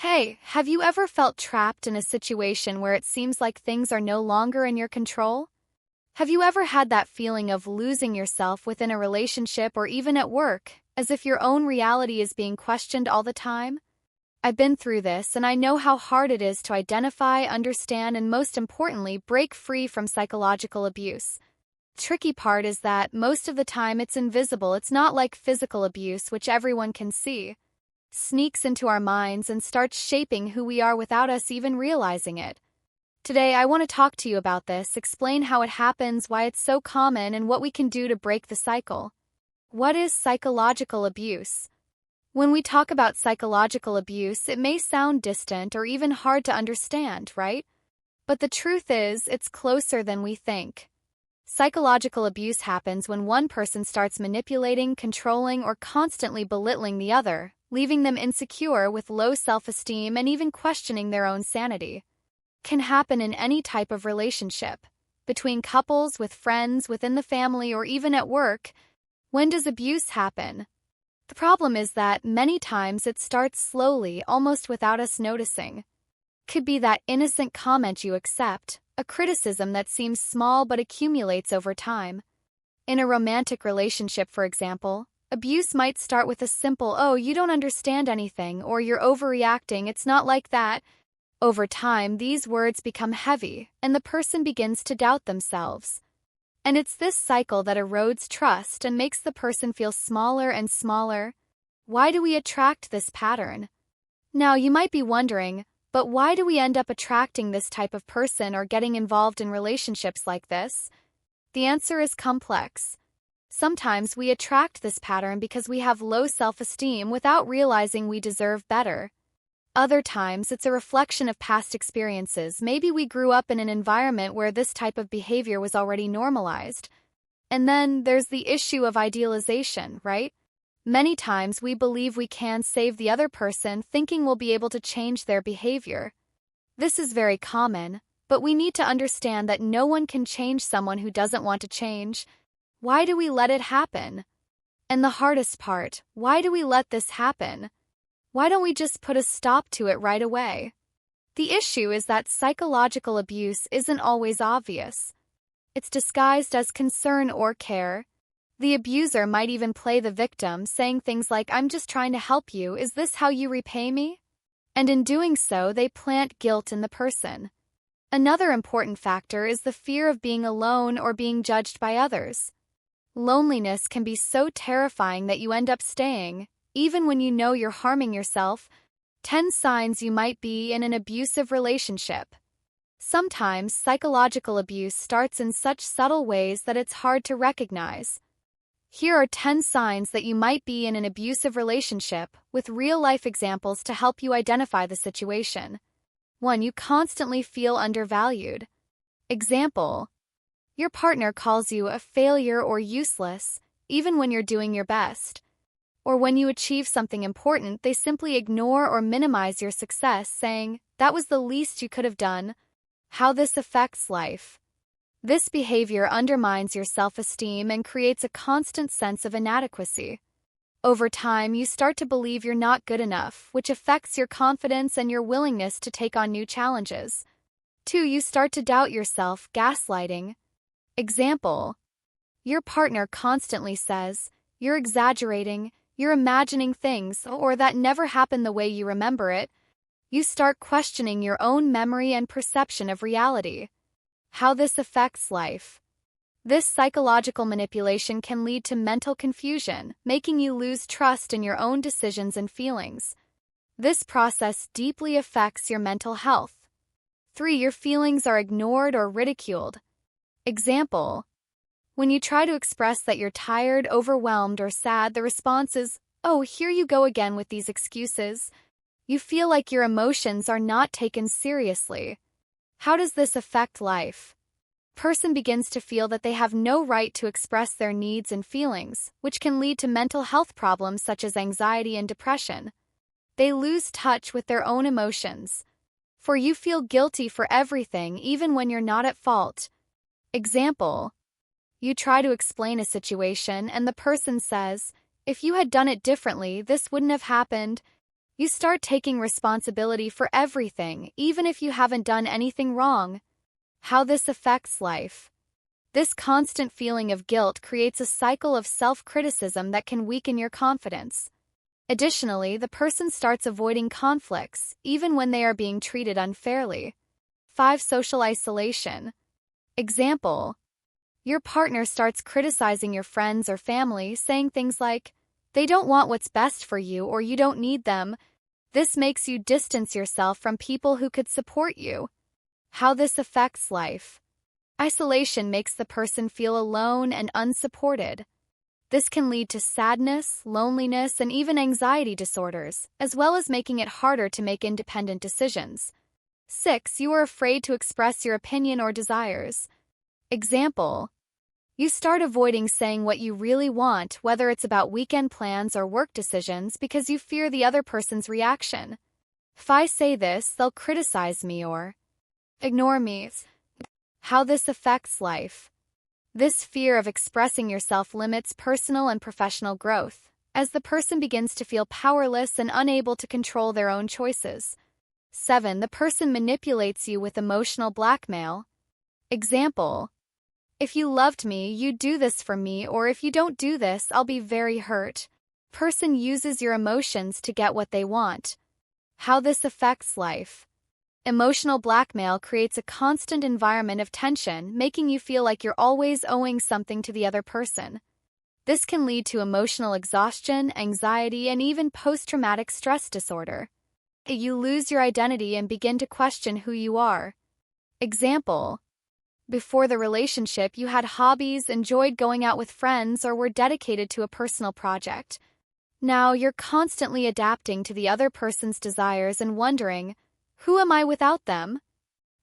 Hey, have you ever felt trapped in a situation where it seems like things are no longer in your control? Have you ever had that feeling of losing yourself within a relationship or even at work, as if your own reality is being questioned all the time? I've been through this, and I know how hard it is to identify, understand, and most importantly, break free from psychological abuse. Tricky part is that most of the time it's invisible. It's not like physical abuse, which everyone can see. Sneaks into our minds and starts shaping who we are without us even realizing it. Today, I want to talk to you about this, explain how it happens, why it's so common, and what we can do to break the cycle. What is psychological abuse? When we talk about psychological abuse, it may sound distant or even hard to understand, right? But the truth is, it's closer than we think. Psychological abuse happens when one person starts manipulating, controlling, or constantly belittling the other, leaving them insecure with low self-esteem and even questioning their own sanity. Can happen in any type of relationship, between couples, with friends, within the family, or even at work. When does abuse happen? The problem is that many times it starts slowly, almost without us noticing. Could be that innocent comment you accept, a criticism that seems small but accumulates over time. In a romantic relationship, for example, abuse might start with a simple, "Oh, you don't understand anything," or "You're overreacting, it's not like that." Over time, these words become heavy, and the person begins to doubt themselves. And it's this cycle that erodes trust and makes the person feel smaller and smaller. Why do we attract this pattern? Now, you might be wondering, but why do we end up attracting this type of person or getting involved in relationships like this? The answer is complex. Sometimes we attract this pattern because we have low self-esteem without realizing we deserve better. Other times, it's a reflection of past experiences. Maybe we grew up in an environment where this type of behavior was already normalized. And then there's the issue of idealization, right? Many times we believe we can save the other person, thinking we'll be able to change their behavior. This is very common, but we need to understand that no one can change someone who doesn't want to change. Why do we let it happen? And the hardest part, why do we let this happen? Why don't we just put a stop to it right away? The issue is that psychological abuse isn't always obvious. It's disguised as concern or care. The abuser might even play the victim, saying things like, "I'm just trying to help you, is this how you repay me?" And in doing so, they plant guilt in the person. Another important factor is the fear of being alone or being judged by others. Loneliness can be so terrifying that you end up staying, even when you know you're harming yourself. 10 signs you might be in an abusive relationship. Sometimes psychological abuse starts in such subtle ways that it's hard to recognize. Here are 10 signs that you might be in an abusive relationship, with real-life examples to help you identify the situation. 1. You constantly feel undervalued. Example: your partner calls you a failure or useless, even when you're doing your best. Or when you achieve something important, they simply ignore or minimize your success, saying, "That was the least you could have done." How this affects life. This behavior undermines your self-esteem and creates a constant sense of inadequacy. Over time, you start to believe you're not good enough, which affects your confidence and your willingness to take on new challenges. 2. You start to doubt yourself, gaslighting. Example: your partner constantly says, "You're exaggerating, you're imagining things," or "that never happened the way you remember it." You start questioning your own memory and perception of reality. How this affects life. This psychological manipulation can lead to mental confusion, making you lose trust in your own decisions and feelings. This process deeply affects your mental health. 3. Your feelings are ignored or ridiculed. Example: when you try to express that you're tired, overwhelmed, or sad, the response is, "Oh, here you go again with these excuses." You feel like your emotions are not taken seriously. How does this affect life? Person begins to feel that they have no right to express their needs and feelings, which can lead to mental health problems such as anxiety and depression. They lose touch with their own emotions. For you feel guilty for everything, even when you're not at fault. Example: you try to explain a situation and the person says, "If you had done it differently, this wouldn't have happened." You start taking responsibility for everything, even if you haven't done anything wrong. How this affects life. This constant feeling of guilt creates a cycle of self-criticism that can weaken your confidence. Additionally, the person starts avoiding conflicts, even when they are being treated unfairly. 5. Social isolation. Example: your partner starts criticizing your friends or family, saying things like, "They don't want what's best for you," or "You don't need them." This makes you distance yourself from people who could support you. How this affects life. Isolation makes the person feel alone and unsupported. This can lead to sadness, loneliness, and even anxiety disorders, as well as making it harder to make independent decisions. 6. You are afraid to express your opinion or desires. Example: you start avoiding saying what you really want, whether it's about weekend plans or work decisions, because you fear the other person's reaction. If I say this, they'll criticize me or ignore me. How this affects life. This fear of expressing yourself limits personal and professional growth, as the person begins to feel powerless and unable to control their own choices. 7. The person manipulates you with emotional blackmail. Example: if you loved me, you'd do this for me, or if you don't do this, I'll be very hurt. Person uses your emotions to get what they want. How this affects life. Emotional blackmail creates a constant environment of tension, making you feel like you're always owing something to the other person. This can lead to emotional exhaustion, anxiety, and even post-traumatic stress disorder. You lose your identity and begin to question who you are. Example: before the relationship, you had hobbies, enjoyed going out with friends, or were dedicated to a personal project. Now you're constantly adapting to the other person's desires and wondering, who am I without them?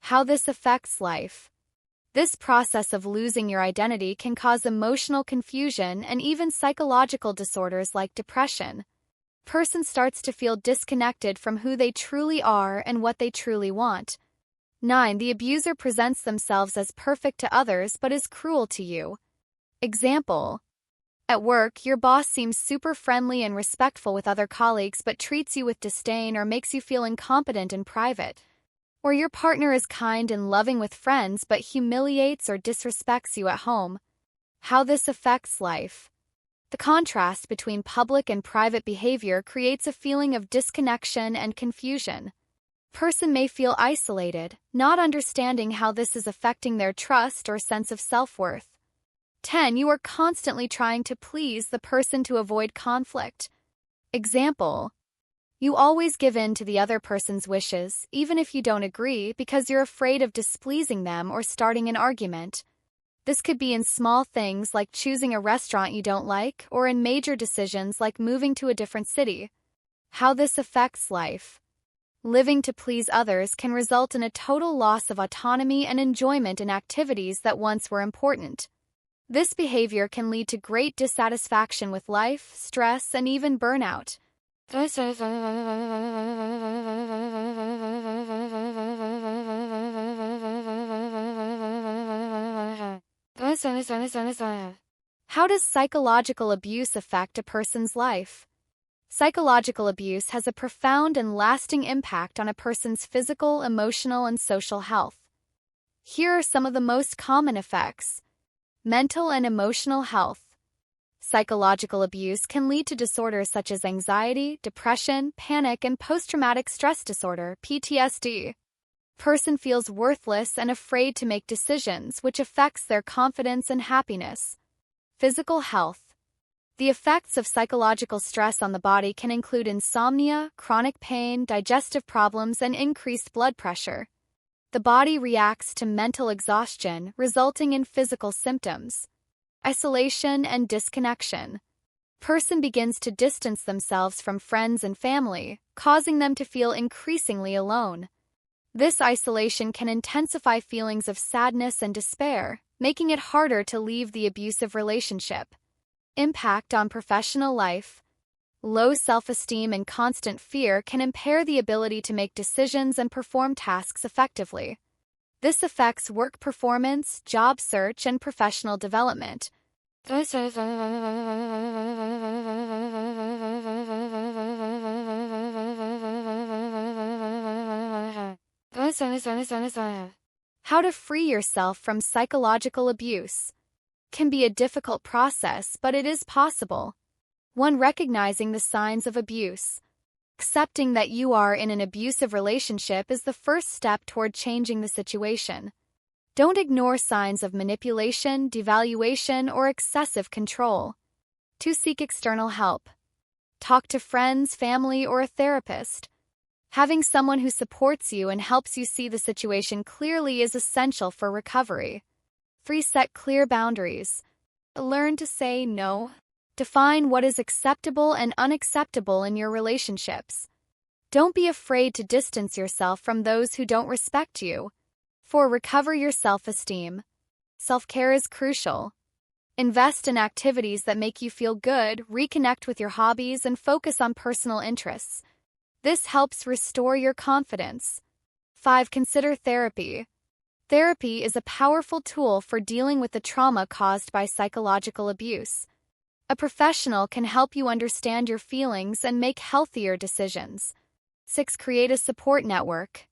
How this affects life. This process of losing your identity can cause emotional confusion and even psychological disorders like depression. Person starts to feel disconnected from who they truly are and what they truly want. 9. The abuser presents themselves as perfect to others but is cruel to you. Example: at work, your boss seems super friendly and respectful with other colleagues but treats you with disdain or makes you feel incompetent in private. Or your partner is kind and loving with friends but humiliates or disrespects you at home. How this affects life. The contrast between public and private behavior creates a feeling of disconnection and confusion. Person may feel isolated, not understanding how this is affecting their trust or sense of self-worth. 10. You are constantly trying to please the person to avoid conflict. Example: you always give in to the other person's wishes, even if you don't agree, because you're afraid of displeasing them or starting an argument. This could be in small things like choosing a restaurant you don't like, or in major decisions like moving to a different city. How this affects life. Living to please others can result in a total loss of autonomy and enjoyment in activities that once were important. This behavior can lead to great dissatisfaction with life, stress, and even burnout. How does psychological abuse affect a person's life? Psychological abuse has a profound and lasting impact on a person's physical, emotional, and social health. Here are some of the most common effects. Mental and emotional health. Psychological abuse can lead to disorders such as anxiety, depression, panic, and post-traumatic stress disorder, PTSD. Person feels worthless and afraid to make decisions, which affects their confidence and happiness. Physical health. The effects of psychological stress on the body can include insomnia, chronic pain, digestive problems, and increased blood pressure. The body reacts to mental exhaustion, resulting in physical symptoms. Isolation and disconnection. Person begins to distance themselves from friends and family, causing them to feel increasingly alone. This isolation can intensify feelings of sadness and despair, making it harder to leave the abusive relationship. Impact on professional life. Low self-esteem and constant fear can impair the ability to make decisions and perform tasks effectively. This affects work performance, job search, and professional development. How to free yourself from psychological abuse can be a difficult process, but it is possible. 1. Recognizing the signs of abuse. Accepting that you are in an abusive relationship is the first step toward changing the situation. Don't ignore signs of manipulation, devaluation, or excessive control. 2. Seek external help. Talk to friends, family, or a therapist. Having someone who supports you and helps you see the situation clearly is essential for recovery. 3. Set clear boundaries. Learn to say no. Define what is acceptable and unacceptable in your relationships. Don't be afraid to distance yourself from those who don't respect you. 4. Recover your self-esteem. Self-care is crucial. Invest in activities that make you feel good, reconnect with your hobbies, and focus on personal interests. This helps restore your confidence. 5. Consider therapy. Therapy is a powerful tool for dealing with the trauma caused by psychological abuse. A professional can help you understand your feelings and make healthier decisions. 6. Create a support network.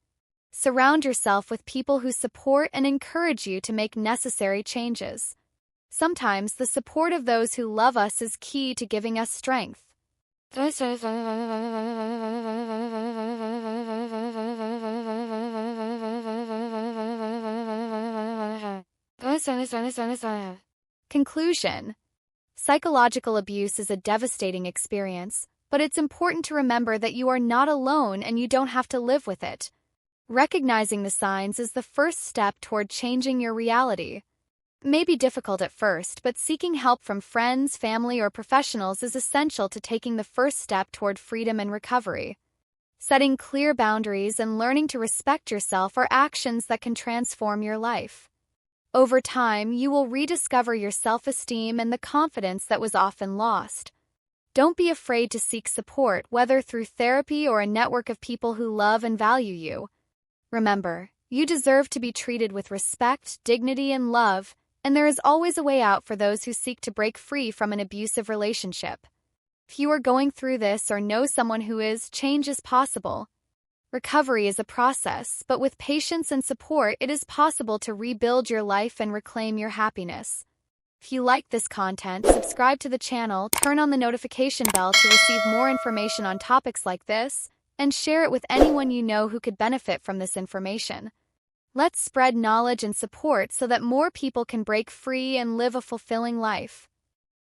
Surround yourself with people who support and encourage you to make necessary changes. Sometimes the support of those who love us is key to giving us strength. Conclusion. Psychological abuse is a devastating experience, but it's important to remember that you are not alone and you don't have to live with it. Recognizing the signs is the first step toward changing your reality. It may be difficult at first, but seeking help from friends, family, or professionals is essential to taking the first step toward freedom and recovery. Setting clear boundaries and learning to respect yourself are actions that can transform your life. Over time, you will rediscover your self-esteem and the confidence that was often lost. Don't be afraid to seek support, whether through therapy or a network of people who love and value you. Remember, you deserve to be treated with respect, dignity, and love, and there is always a way out for those who seek to break free from an abusive relationship. If you are going through this or know someone who is, change is possible. Recovery is a process, but with patience and support, it is possible to rebuild your life and reclaim your happiness. If you like this content, subscribe to the channel, turn on the notification bell to receive more information on topics like this, and share it with anyone you know who could benefit from this information. Let's spread knowledge and support so that more people can break free and live a fulfilling life.